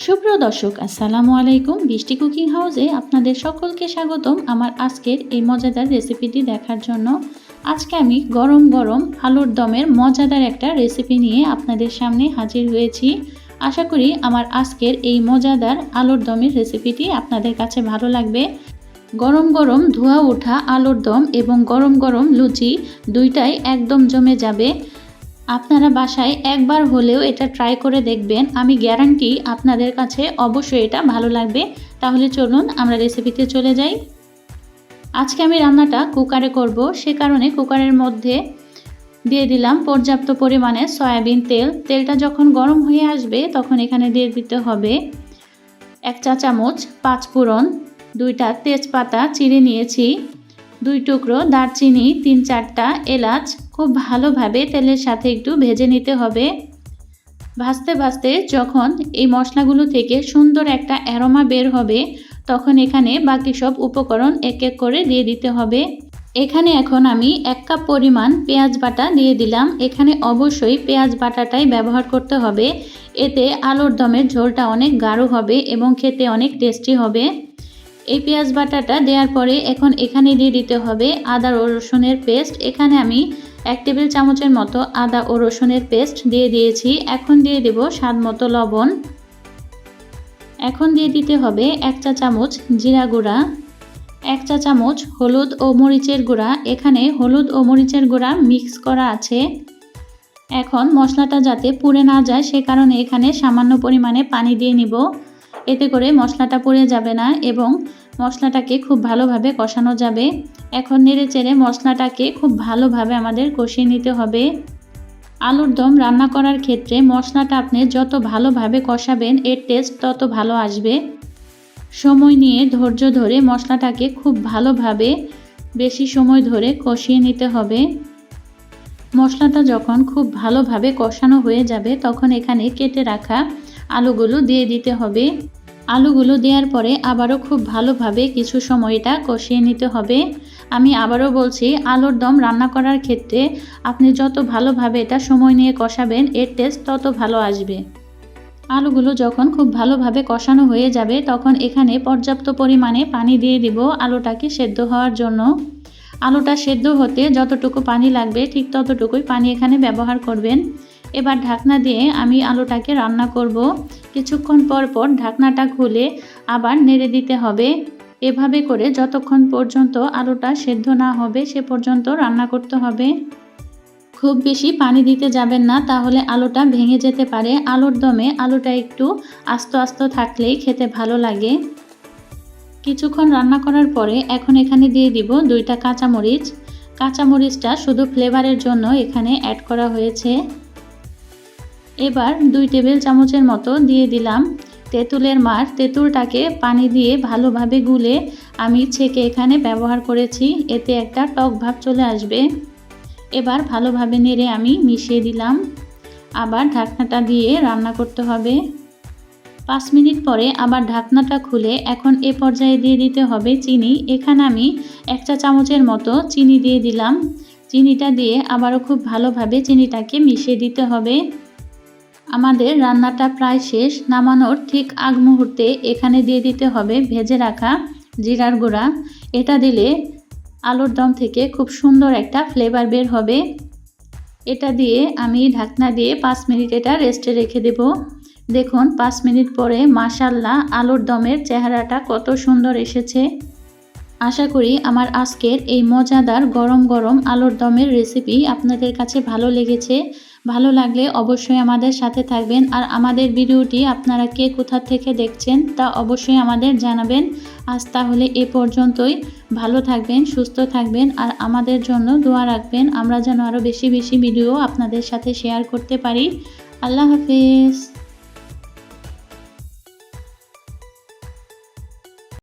সুপ্রিয় দর্শক, আসসালামু আলাইকুম। বৃষ্টি কুকিং হাউসে আপনাদের সকলকে স্বাগতম আমার আজকের এই মজাদার রেসিপিটি দেখার জন্য। আজকে আমি গরম গরম আলুর দমের মজাদার একটা রেসিপি নিয়ে আপনাদের সামনে হাজির হয়েছি। আশা করি আমার আজকের এই মজাদার আলুর দমের রেসিপিটি আপনাদের কাছে ভালো লাগবে। গরম গরম ধোয়া ওঠা আলুর দম এবং গরম গরম লুচি দুইটাই একদম জমে যাবে। আপনারা বাসায় একবার হলেও এটা ট্রাই করে দেখবেন, আমি গ্যারান্টি আপনাদের কাছে অবশ্যই এটা ভালো লাগবে। তাহলে চলুন আমরা রেসিপিতে চলে যাই। আজকে আমি রান্নাটা কুকারে করব, সে কারণে কুকারের মধ্যে দিয়ে দিলাম পর্যাপ্ত পরিমাণে সয়াবিন তেল। তেলটা যখন গরম হয়ে আসবে তখন এখানে দিয়ে দিতে হবে 1 চা চামচ পাঁচফোড়ন, 2টা তেজপাতা চিড়ে নিয়েছি, 2 টুকরো দারচিনি, 3-4টা এলাচ খুব ভালোভাবে তেলের সাথে একটু ভেজে নিতে হবে। ভাজতে ভাজতে যখন এই মশলাগুলো থেকে সুন্দর একটা অ্যারোমা বের হবে তখন এখানে বাকি সব উপকরণ এক এক করে দিয়ে দিতে হবে। এখানে এখন আমি 1 কাপ পরিমাণ পেঁয়াজ বাটা দিয়ে দিলাম। এখানে অবশ্যই পেঁয়াজ বাটাটাই ব্যবহার করতে হবে, এতে আলুর দমের ঝোলটা অনেক গাঢ় হবে এবং খেতে অনেক টেস্টি হবে। এই পেঁয়াজ বাটাটা দেওয়ার পরে এখন এখানে দিয়ে দিতে হবে আদা ও রসুনের পেস্ট। এখানে আমি 1 টেবিল চামচের মতো আদা ও রসুনের পেস্ট দিয়ে দিয়েছি। এখন দিয়ে দেব স্বাদ মতো লবণ। এখন দিয়ে দিতে হবে 1 চা চামচ জিরা গুঁড়া, 1 চা চামচ হলুদ ও মরিচের গুঁড়া। এখানে হলুদ ও মরিচের গুঁড়া মিক্স করা আছে। এখন মশলাটা যাতে পুড়ে না যায় সে কারণে এখানে সামান্য পরিমাণে পানি দিয়ে নিব, এতে করে মশলাটা পুড়ে যাবে না এবং মশলাটাকে খুব ভালোভাবে কষানো যাবে। এখন নেড়েচেড়ে মশলাটাকে খুব ভালোভাবে আমাদের কষিয়ে নিতে হবে। আলুর দম রান্না করার ক্ষেত্রে মশলাটা আপনি যত ভালোভাবে কষাবেন এর টেস্ট তত ভালো আসবে। সময় নিয়ে ধৈর্য ধরে মশলাটাকে খুব ভালোভাবে বেশি সময় ধরে কষিয়ে নিতে হবে। মশলাটা যখন খুব ভালোভাবে কষানো হয়ে যাবে তখন এখানে কেটে রাখা আলুগুলো দিয়ে দিতে হবে। আলুগুলো দেওয়ার পরে আবারও খুব ভালোভাবে কিছু সময় এটা কষিয়ে নিতে হবে। আমি আবারও বলছি, আলুর দম রান্না করার ক্ষেত্রে আপনি যত ভালোভাবে এটা সময় নিয়ে কষাবেন এর টেস্ট তত ভালো আসবে। আলুগুলো যখন খুব ভালোভাবে কষানো হয়ে যাবে তখন এখানে পর্যাপ্ত পরিমাণে পানি দিয়ে দিব আলুটাকে সেদ্ধ হওয়ার জন্য। আলুটা সেদ্ধ হতে যতটুকু পানি লাগবে ঠিক ততটুকুই পানি এখানে ব্যবহার করবেন। এবার ঢাকনা দিয়ে আমি আলুটাকে রান্না করব। কিছুক্ষণ পর পর ঢাকনাটা খুলে আবার নেড়ে দিতে হবে। এভাবে করে যতক্ষণ পর্যন্ত আলুটা সেদ্ধ না হবে সে পর্যন্ত রান্না করতে হবে। খুব বেশি পানি দিতে যাবেন না, তাহলে আলুটা ভেঙে যেতে পারে। আলুর দমে আলুটা একটু আস্ত আস্ত থাকলেই খেতে ভালো লাগে। কিছুক্ষণ রান্না করার পরে এখন এখানে দিয়ে দিব 2টা কাঁচামরিচ। কাঁচামরিচটা শুধু ফ্লেভারের জন্য এখানে অ্যাড করা হয়েছে। এবার 2 টেবিল চামচের মতো দিয়ে দিলাম তেঁতুলের মার। তেঁতুলটাকে পানি দিয়ে ভালোভাবে গুলে আমি ছেঁকে এখানে ব্যবহার করেছি, এতে একটা টক ভাব চলে আসবে। এবার ভালোভাবে নেড়ে আমি মিশিয়ে দিলাম। আবার ঢাকনাটা দিয়ে রান্না করতে হবে। 5 মিনিট পরে আবার ঢাকনাটা খুলে এখন এ পর্যায়ে দিয়ে দিতে হবে চিনি। এখানে আমি 1 চা চামচের মতো চিনি দিয়ে দিলাম। চিনিটা দিয়ে আবারও খুব ভালোভাবে চিনিটাকে মিশিয়ে দিতে হবে। আমাদের রান্নাটা প্রায় শেষ। নামানোর ঠিক আগ মুহূর্তে এখানে দিয়ে দিতে হবে ভেজে রাখা জিরার গুঁড়া। এটা দিলে আলুর দম থেকে খুব সুন্দর একটা ফ্লেভার বের হবে। এটা দিয়ে আমি ঢাকনা দিয়ে 5 মিনিট এটা রেস্টে রেখে দেব। দেখুন 5 মিনিট পরে মাশাআল্লাহ আলুর দমের চেহারাটা কত সুন্দর এসেছে। আশা করি আমার আজকের এই মজাদার গরম গরম আলুর দমের রেসিপি আপনাদের কাছে ভালো লেগেছে। ভালো লাগলে অবশ্যই আমাদের সাথে থাকবেন। আর আমাদের ভিডিওটি আপনারা কে কোথা থেকে দেখছেন তা অবশ্যই আমাদের জানাবেন। আজ তাহলে এ পর্যন্তই। ভালো থাকবেন, সুস্থ থাকবেন আর আমাদের জন্য দোয়া রাখবেন, আমরা যেন আরও বেশি বেশি ভিডিও আপনাদের সাথে শেয়ার করতে পারি। আল্লাহ হাফেজ।